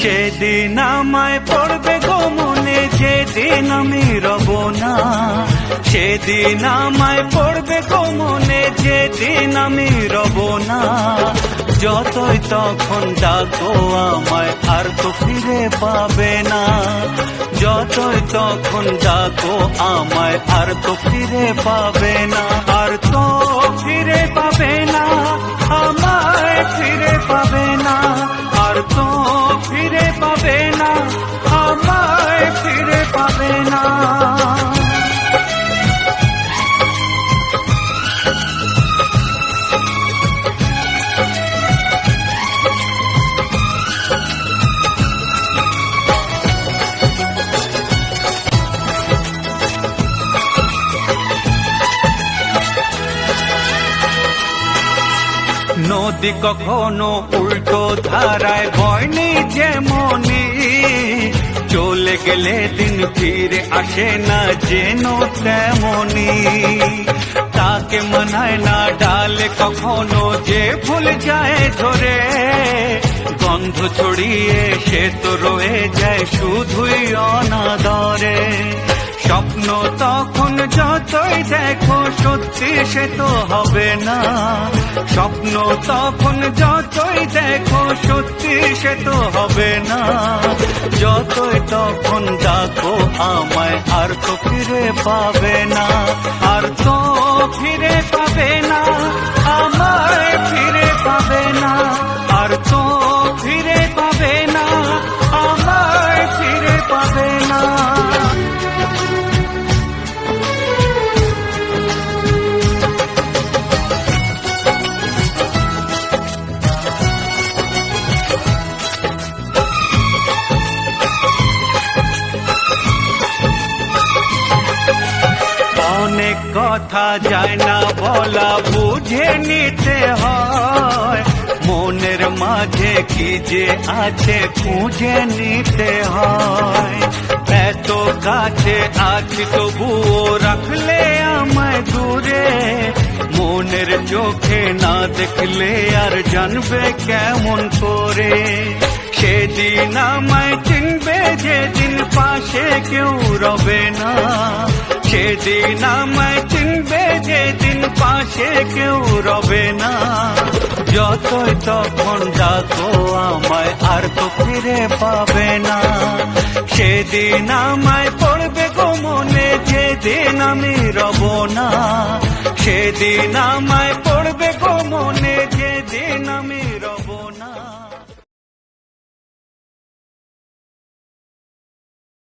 সেদিন আমায় পড়বে গো মনে, যেদিন আমি রব না। সেদিন আমায় পড়বে গো মনে, যেদিন আমি রব না। যতই তখন ডাকো আমায়, আর তো ফিরে পাবে না। যতই তখন ডাকো আমায়, আর তো ফিরে পাবে না। আর তো ফিরে পাবে না, আমায় ফিরে পাবে না। আর তো ফিরে পাবে না, আমায় ফিরে পাবে না। নদী কখনো উল্টো ধারায় বয়নি যেমনি, চলে গেলে দিন ফিরে আসে না যেন তেমনি। তাকে মানায় না ডালে কখনো যে ফুল যায় ঝরে, গন্ধ ছড়িয়ে সে তো রয়ে যায় শুধুই অনাদরে। স্বপ্ন তখন যতই দেখো সত্যি সে তো হবে না। স্বপ্ন তখন যতই দেখো সত্যি সে তো হবে না। যতই তখন ডাকো আমায়, আর তো ফিরে পাবে না। আর তো ফিরে পাবে না, আমায় ফিরে পাবে না। আর তো ফিরে পাবে না, আমায় ফিরে পাবে না। অনেক কথা যায় না বলা, বুঝে নিতে হয়। মনের মাঝে কি যে আছে খুঁজে নিতে হয়। এত কাছে আছি তবুও রাখলে আমায় দূরে। মনের চোখে না দেখলে আর জানবে কেমন করে। সেদিন আমায় চিনবে যেদিন পাশে কেউ রবে না। সেদিন আমায় চিনবে যেদিন পাশে কেউ রবে না। যতই তখন ডাকো আমায়, আর তো ফিরে পাবে না। সেদিন আমায় পড়বে গো মনে, যেদিন আমি রব না। সেদিন আমায় পড়বে গো মনে, যেদিন আমি রব না।